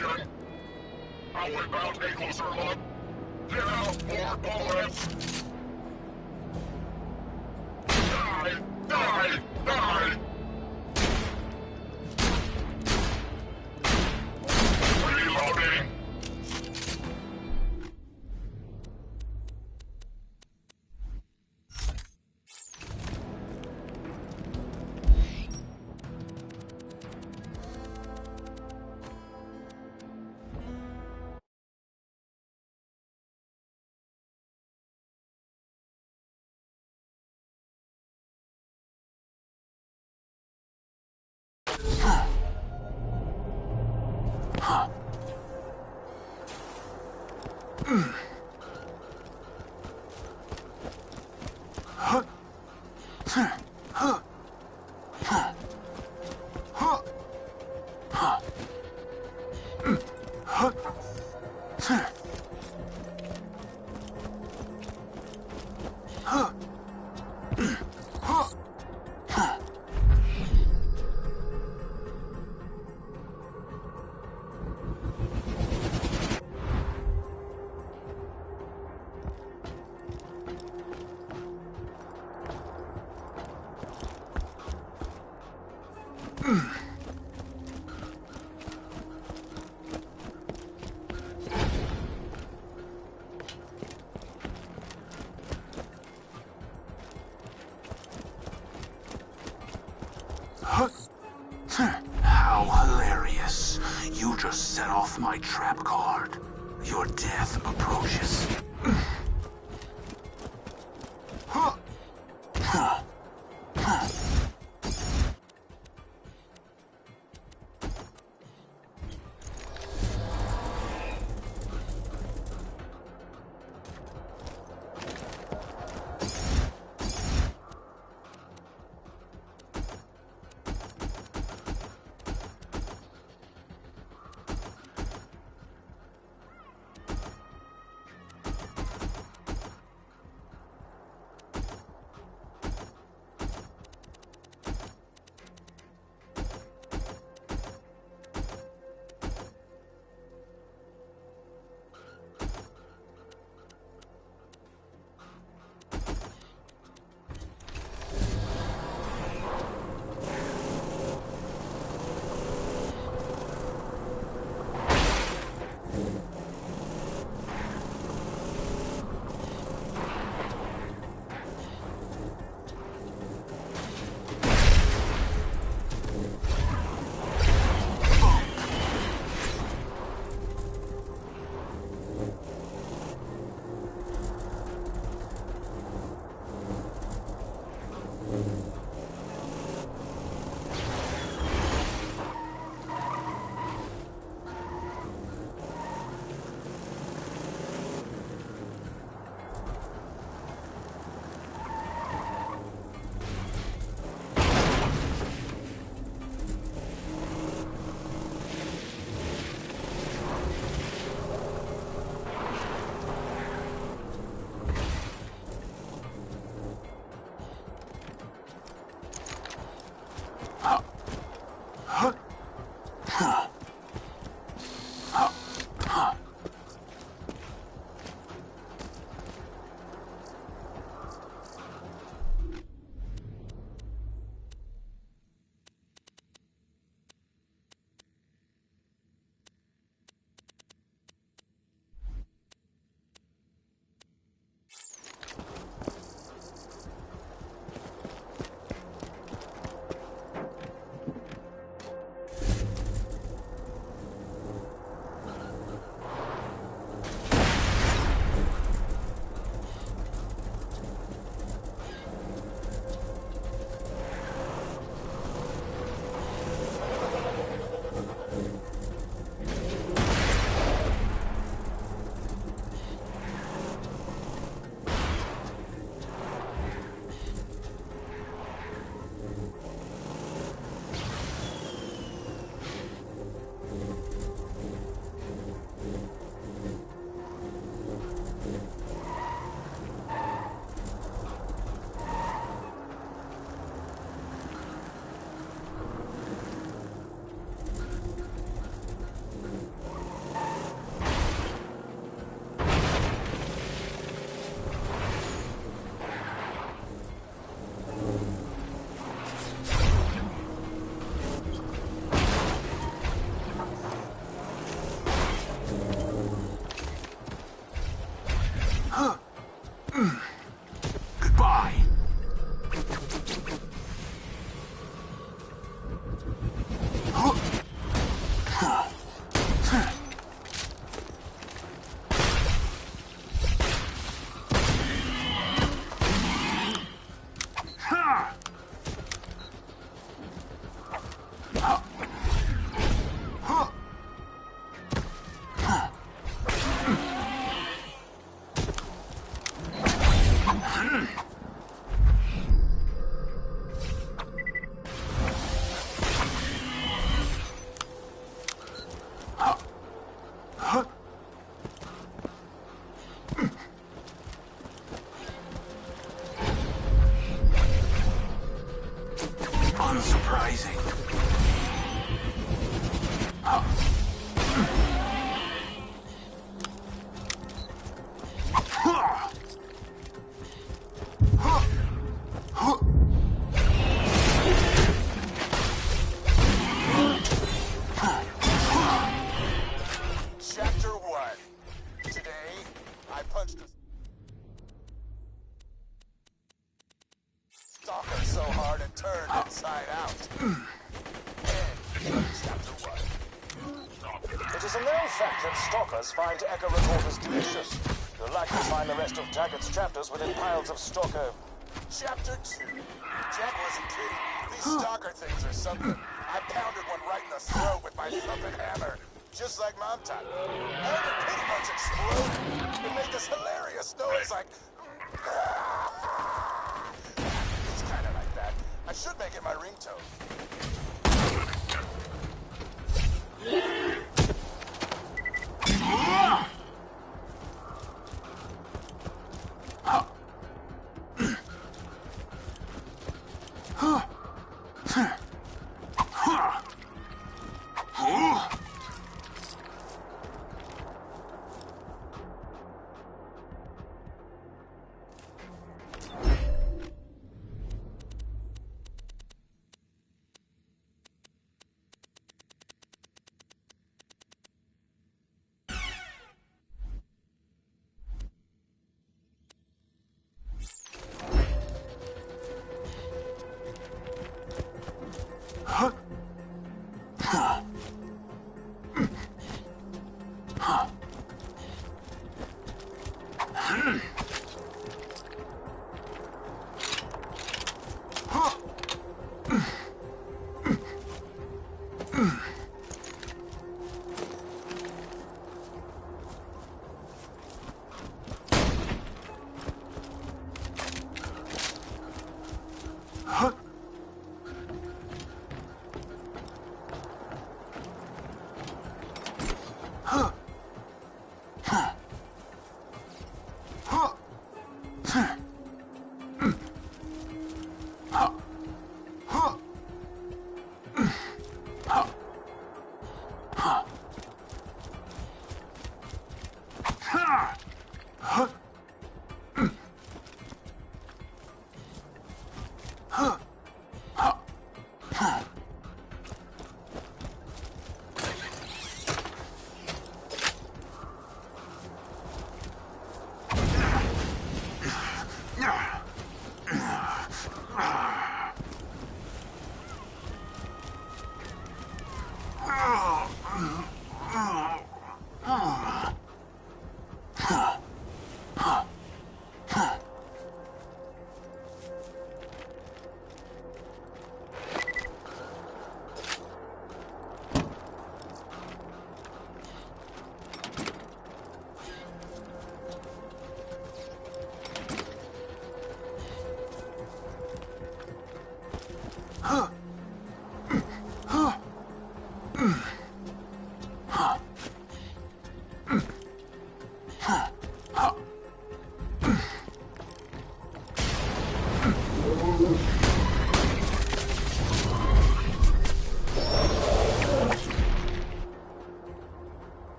engine. Outward bound, take closer look. Get out, more bullets. Die! Die! Die! Reloading! How hilarious. You just set off my trap card. Your death approaches. Goodbye. Unsurprising. Chapter 1. Today, I punched a stalker so hard it turned inside out. End of Chapter 1. It is a known fact that stalkers find echo recorders delicious. You'll likely find the rest of Taggart's chapters within piles of stalker. Chapter 2. Jack wasn't kidding. These stalker things are something. I pounded one right in the throat with my thumping hammer. Just like Mom taught me. And it pretty much exploded. It made this hilarious noise like... It's kind of like that. I should make it my ringtone.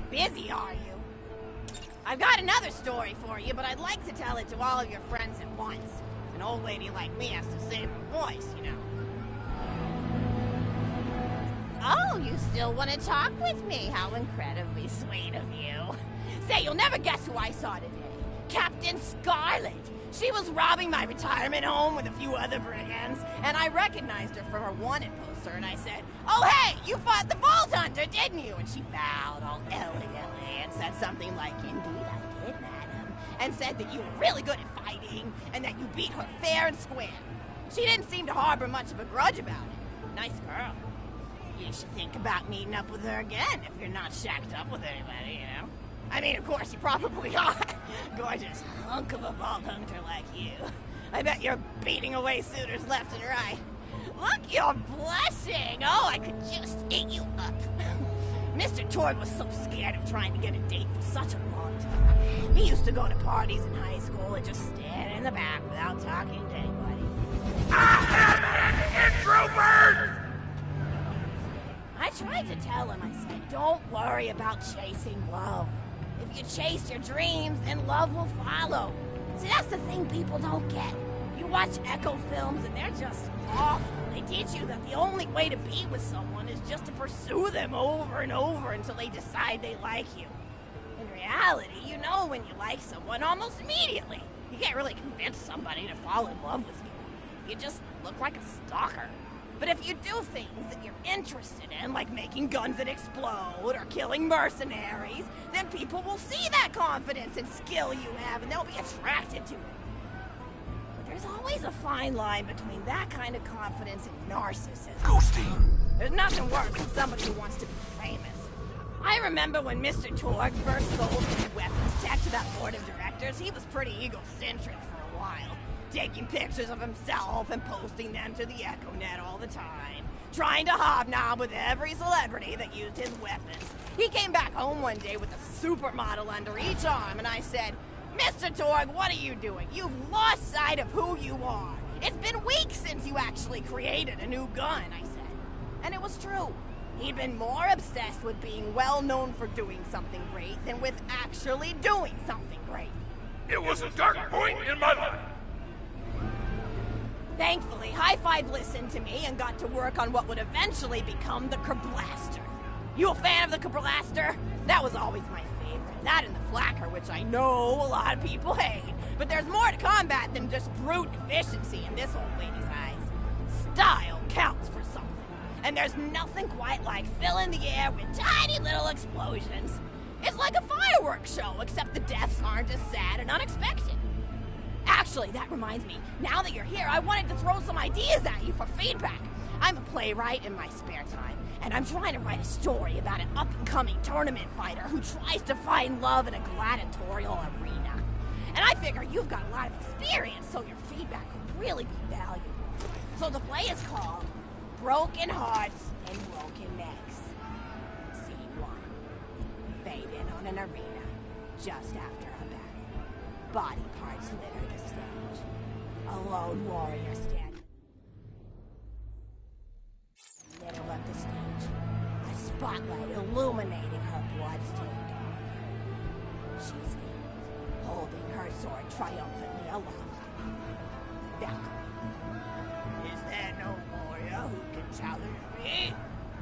Busy, are you? I've got another story for you, but I'd like to tell it to all of your friends at once. An old lady like me has to save her voice, you know. Oh, you still want to talk with me? How incredibly sweet of you. Say, you'll never guess who I saw today. Captain Scarlet. She was robbing my retirement home with a few other brigands, and I recognized her from her wanted poster, and I said, "Oh, hey, you fought the Vault Hunter, didn't you?" And she bowed all elegantly and said something like, "Indeed I did, madam," and said that you were really good at fighting, and that you beat her fair and square. She didn't seem to harbor much of a grudge about it. Nice girl. You should think about meeting up with her again if you're not shacked up with anybody, you know? I mean, of course, you probably are. Gorgeous hunk of a Vault Hunter like you. I bet you're beating away suitors left and right. Look, you're blushing. Oh, I could just eat you up. Mr. Torg was so scared of trying to get a date for such a long time. He used to go to parties in high school and just stand in the back without talking to anybody. Introvert! I tried to tell him, I said, don't worry about chasing love. If you chase your dreams, then love will follow. See, that's the thing people don't get. You watch Echo films and they're just awful. They teach you that the only way to be with someone is just to pursue them over and over until they decide they like you. In reality, you know when you like someone almost immediately. You can't really convince somebody to fall in love with you. You just look like a stalker. But if you do things that you're interested in, like making guns that explode or killing mercenaries, then people will see that confidence and skill you have, and they'll be attracted to it. But there's always a fine line between that kind of confidence and narcissism. Ghosting. There's nothing worse than somebody who wants to be famous. I remember when Mr. Torg first sold his weapons tech to that board of directors, he was pretty egocentric for a while. Taking pictures of himself and posting them to the EchoNet all the time. Trying to hobnob with every celebrity that used his weapons. He came back home one day with a supermodel under each arm, and I said, "Mr. Torg, what are you doing? You've lost sight of who you are. It's been weeks since you actually created a new gun," I said. And it was true. He'd been more obsessed with being well known for doing something great than with actually doing something great. It was a dark point in my life. Thankfully, High Five listened to me and got to work on what would eventually become the Kerblaster. You a fan of the Kerblaster? That was always my favorite. That and the Flacker, which I know a lot of people hate. But there's more to combat than just brute efficiency in this old lady's eyes. Style counts for something. And there's nothing quite like filling the air with tiny little explosions. It's like a fireworks show, except the deaths aren't as sad and unexpected. Actually, that reminds me, now that you're here, I wanted to throw some ideas at you for feedback. I'm a playwright in my spare time, and I'm trying to write a story about an up-and-coming tournament fighter who tries to find love in a gladiatorial arena. And I figure you've got a lot of experience, so your feedback would really be valuable. So the play is called Broken Hearts and Broken Necks. Scene 1. Fade in on an arena, just after a battle. Body parts litter the stage. A lone warrior standing middle of the stage. A spotlight illuminating her blood-stained arm. She stands, holding her sword triumphantly aloft. Valkyrie. Is there no warrior who can challenge me?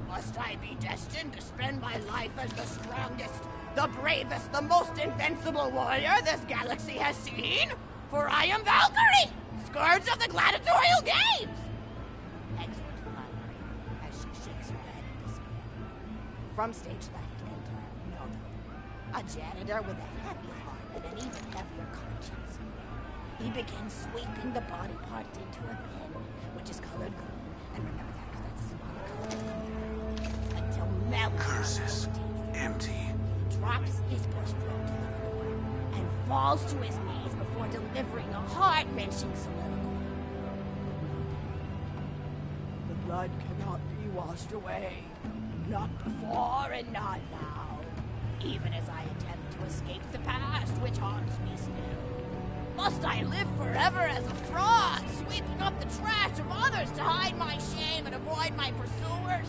Must I be destined to spend my life as the strongest, the bravest, the most invincible warrior this galaxy has seen? For I am Valkyrie, scourge of the gladiatorial games! Exit Valkyrie, as she shakes her head in despair. From stage left, enter Noda, a janitor with a heavy heart and an even heavier conscience. He begins sweeping the body parts into a bin, which is colored green, and remember that because that's a smaller color. Until Melody Curses. Empty. drops his bushcloak to the floor and falls to his knees before delivering a heart-wrenching soliloquy. The blood cannot be washed away. Not before and not now. Even as I attempt to escape the past which haunts me still. Must I live forever as a fraud, sweeping up the trash of others to hide my shame and avoid my pursuers?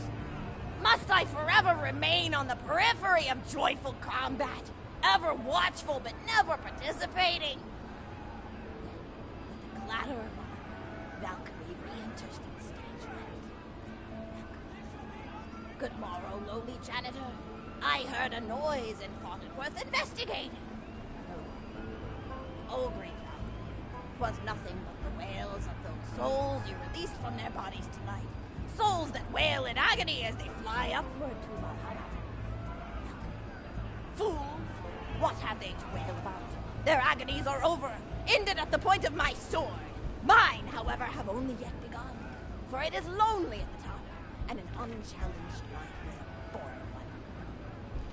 Must I forever remain on the periphery of joyful combat, ever watchful but never participating? With the clatter of armor, Valkyrie re-enters from stage left. Good morrow, lowly janitor. I heard a noise and thought it worth investigating. Oh, great Valkyrie, 'twas nothing but the wails of those souls you released from their bodies tonight. Souls that wail in agony as they fly upward to Valhalla. Fools! What have they to wail about? Their agonies are over, ended at the point of my sword. Mine, however, have only yet begun. For it is lonely at the top, and an unchallenged life is a boring one.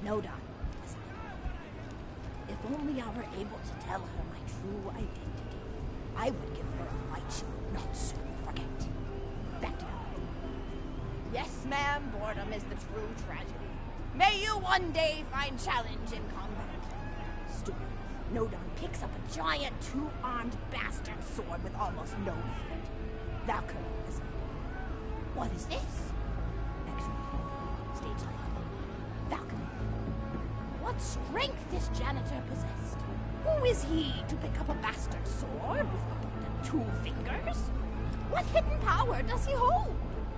No, Don, listen. If only I were able to tell her my true identity, I would give her a fight she would not soon forget. Back to you. Yes, ma'am, boredom is the true tragedy. May you one day find challenge in combat. Stupid. Nodon picks up a giant two-armed bastard sword with almost no effort. Valkyrie, listen. What is this? Excellent. Stage left. Valkyrie. What strength this janitor possessed? Who is he to pick up a bastard sword with 2 fingers? What hidden power does he hold?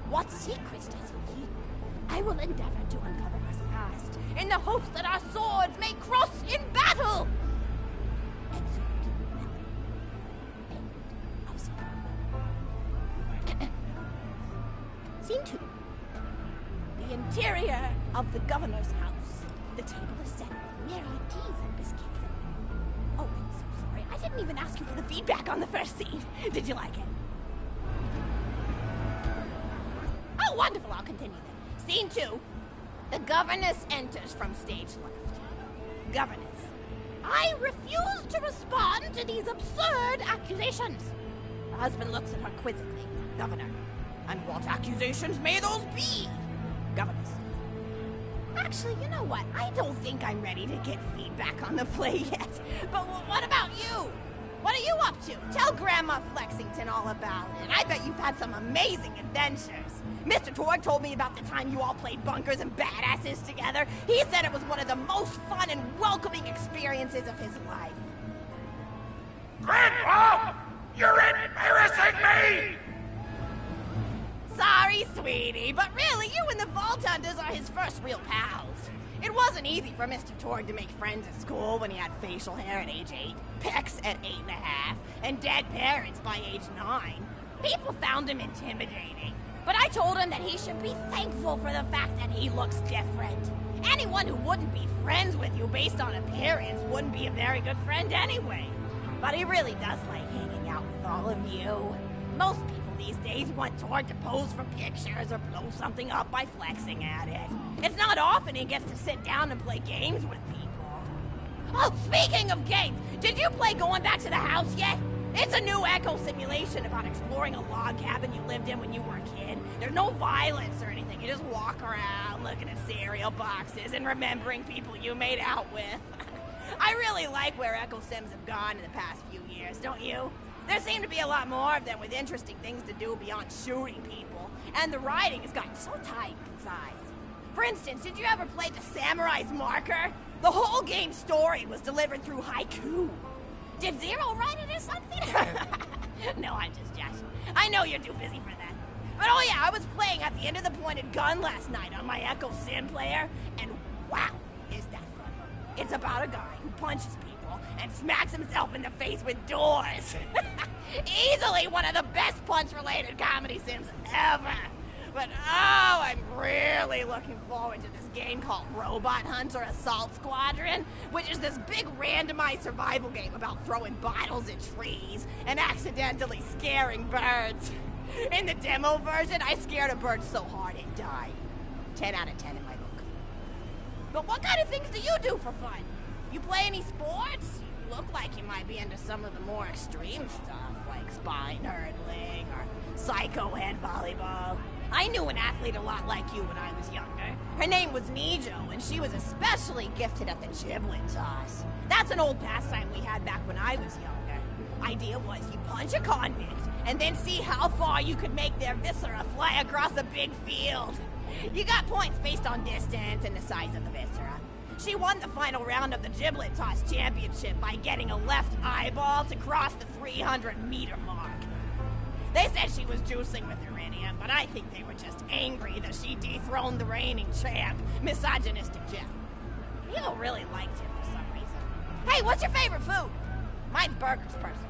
What secrets does he keep? I will endeavor to uncover his past, in the hopes that our swords may cross in battle! Excerpt. End of scene. Scene 2. The interior of the governor's house. The table is set with myriad teas and biscuits. Oh, I'm so sorry. I didn't even ask you for the feedback on the first scene. Did you like it? Oh, wonderful. I'll continue then. Scene 2. The governess enters from stage left. Governess, I refuse to respond to these absurd accusations. The husband looks at her quizzically. Governor, and what accusations may those be? Governess. Actually, you know what? I don't think I'm ready to get feedback on the play yet. But what about you? What are you up to? Tell Grandma Flexington all about it. I bet you've had some amazing adventures. Mr. Torg told me about the time you all played bunkers and badasses together. He said it was one of the most fun and welcoming experiences of his life. Grandpa! You're embarrassing me! Sorry, sweetie, but really, you and the Vault Hunters are his first real pals. It wasn't easy for Mr. Torg to make friends at school when he had facial hair at age 8, pecs at 8.5, and dead parents by age 9. People found him intimidating, but I told him that he should be thankful for the fact that he looks different. Anyone who wouldn't be friends with you based on appearance wouldn't be a very good friend anyway. But he really does like hanging out with all of you. Most people these days want Torg to pose for pictures or blow something up by flexing at it. It's not often he gets to sit down and play games with people. Oh, speaking of games, did you play Going Back to the House yet? It's a new echo simulation about exploring a log cabin you lived in when you were a kid. There's no violence or anything. You just walk around looking at cereal boxes and remembering people you made out with. I really like where Echo Sims have gone in the past few years, don't you? There seem to be a lot more of them with interesting things to do beyond shooting people, and the writing has gotten so tight and concise. For instance, did you ever play The Samurai's Marker? The whole game's story was delivered through haiku. Did Zero write it or something? No, I'm just joshing. I know you're too busy for that. But oh yeah, I was playing At the End of the Pointed Gun last night on my Echo Sim player, and wow, is that fun. It's about a guy who punches people and smacks himself in the face with doors. Easily one of the best punch-related comedy sims ever. But oh, I'm really looking forward to this game called Robot Hunter Assault Squadron, which is this big randomized survival game about throwing bottles at trees and accidentally scaring birds. In the demo version, I scared a bird so hard it died. 10 out of 10 in my book. But what kind of things do you do for fun? You play any sports? You look like you might be into some of the more extreme stuff, like spine hurdling or psycho head volleyball. I knew an athlete a lot like you when I was younger. Her name was Nijo, and she was especially gifted at the giblet toss. That's an old pastime we had back when I was younger. Idea was you punch a convict, and then see how far you could make their viscera fly across a big field. You got points based on distance and the size of the viscera. She won the final round of the giblet toss championship by getting a left eyeball to cross the 300-meter mark. They said she was juicing with iridium, but I think they were just angry that she dethroned the reigning champ, misogynistic Jeff. People really liked him for some reason. Hey, what's your favorite food? Mine's burgers, personally.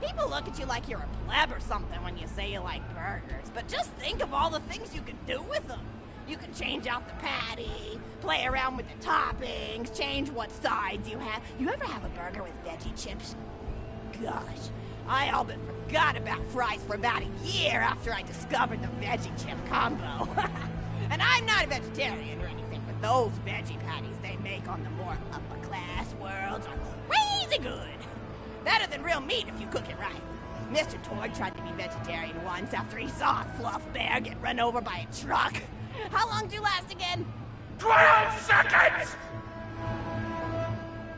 People look at you like you're a pleb or something when you say you like burgers, but just think of all the things you can do with them. You can change out the patty, play around with the toppings, change what sides you have. You ever have a burger with veggie chips? Gosh, I all but forgot about fries for about a year after I discovered the veggie chip combo. And I'm not a vegetarian or anything, but those veggie patties they make on the more upper class worlds are crazy good. Better than real meat if you cook it right. Mr. Torg tried to be vegetarian once after he saw a fluff bear get run over by a truck. How long do you last again? 12 seconds!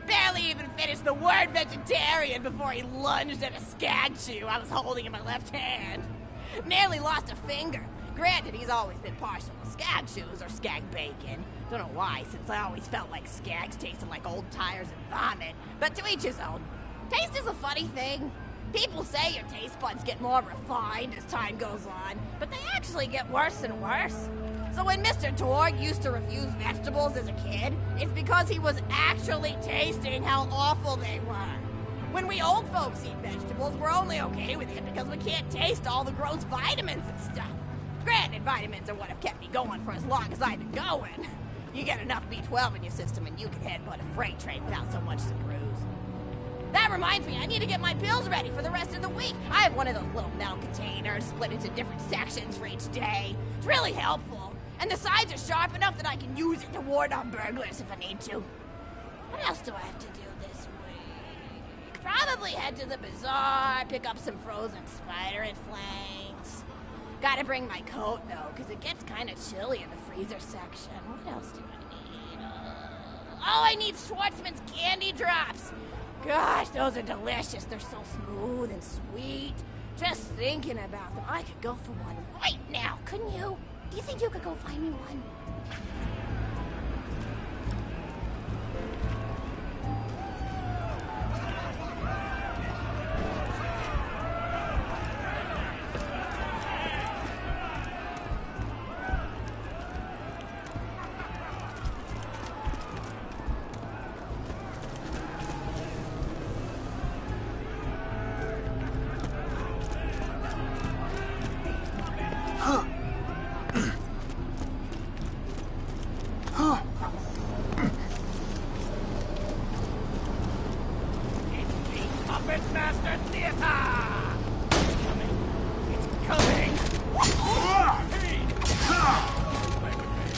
Barely even finished the word vegetarian before he lunged at a skag chew I was holding in my left hand. Nearly lost a finger. Granted, he's always been partial to skag chews or skag bacon. Don't know why, since I always felt like skags tasted like old tires and vomit. But to each his own. Taste is a funny thing. People say your taste buds get more refined as time goes on, but they actually get worse and worse. So when Mr. Torg used to refuse vegetables as a kid, it's because he was actually tasting how awful they were. When we old folks eat vegetables, we're only okay with it because we can't taste all the gross vitamins and stuff. Granted, vitamins are what have kept me going for as long as I've been going. You get enough B12 in your system and you can headbutt a freight train without so much as a bruise. That reminds me, I need to get my pills ready for the rest of the week. I have one of those little metal containers split into different sections for each day. It's really helpful. And the sides are sharp enough that I can use it to ward off burglars if I need to. What else do I have to do this week? Probably head to the bazaar, pick up some frozen spider and flanks. Gotta bring my coat, though, because it gets kind of chilly in the freezer section. What else do I need? Oh, I need Schwartzman's candy drops. Gosh, those are delicious. They're so smooth and sweet. Just thinking about them. I could go for one right now, couldn't you? Do you think you could go find me one? Puppet Master Theater! It's coming! It's coming! Hey! Play with me.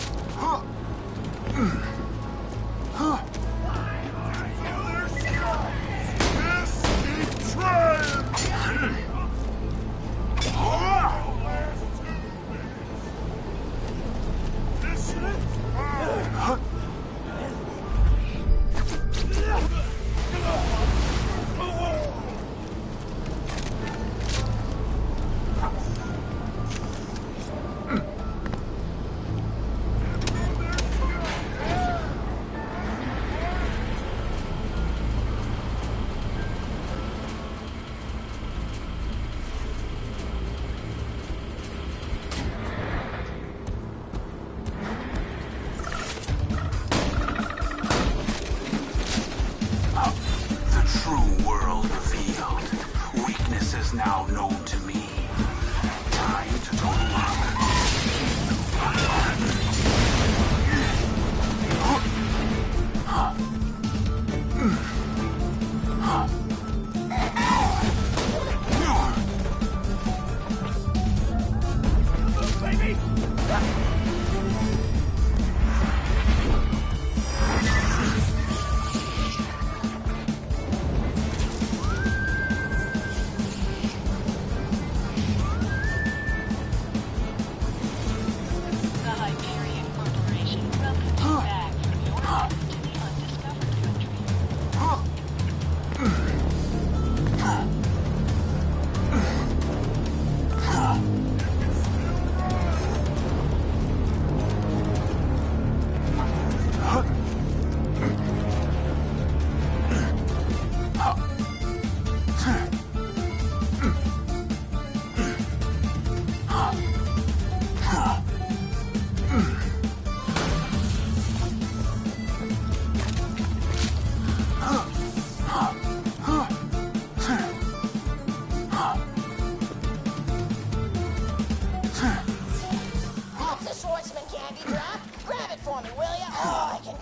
Now known to me. Time to total up. Baby!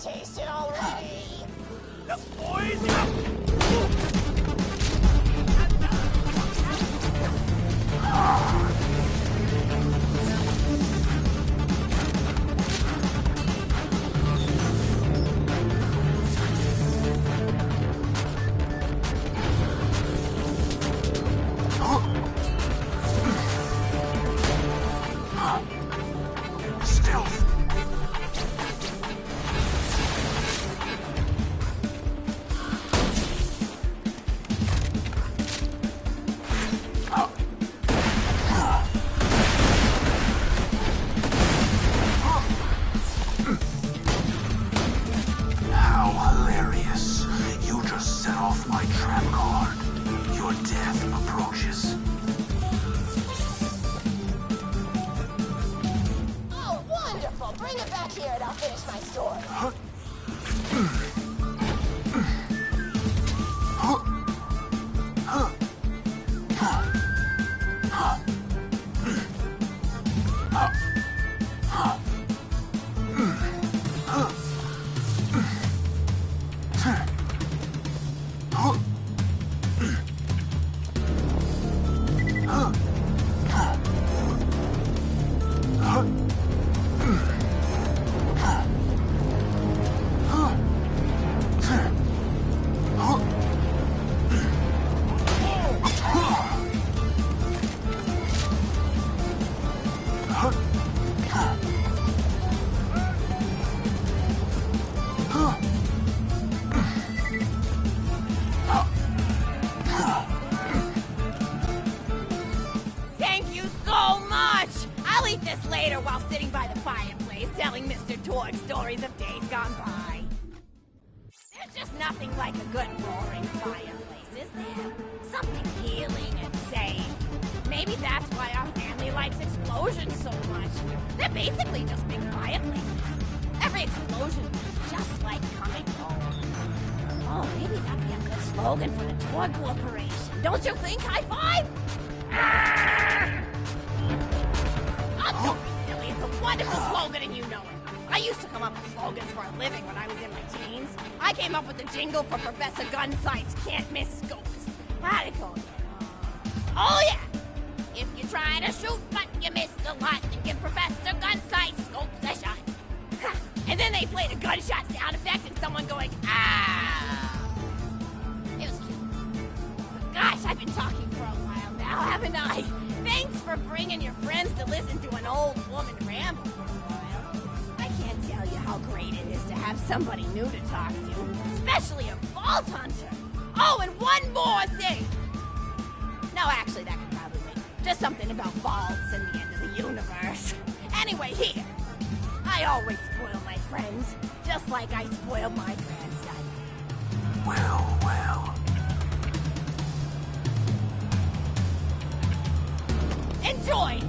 Taste it already. The boys! Torg stories of days gone by. There's just nothing like a good roaring fireplace, is there? Something healing and safe. Maybe that's why our family likes explosions so much. They're basically just big fireplaces. Every explosion is just like coming home. Oh, maybe that'd be a good slogan for the Torg Corporation. Don't you think, High Five? Oh, don't be silly. It's a wonderful slogan and you know it. I used to come up with slogans for a living when I was in my teens. I came up with the jingle for Professor Gunsight's Can't Miss Scopes. How'd it go? Oh, yeah. If you try to shoot, but you miss a lot, and give Professor Gunsight Scopes a shot. And then they played a gunshot sound effect and someone going, ah! It was cute. Gosh, I've been talking for a while now, haven't I? Thanks for bringing your friends to listen to an old woman ramble for a while. I can't tell you how great it is to have somebody new to talk to, especially a vault hunter. Oh, and one more thing. No, actually, that could probably wait. Just something about vaults and the end of the universe. Anyway, here. I always spoil my friends, just like I spoiled my grandson. Well, well. Enjoy!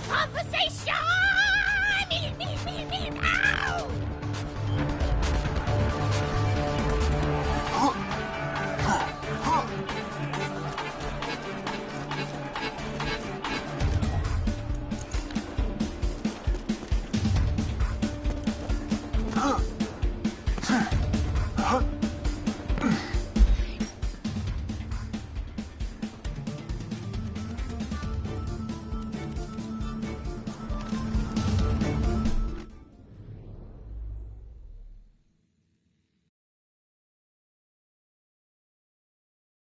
Conversation! Ow! Huh?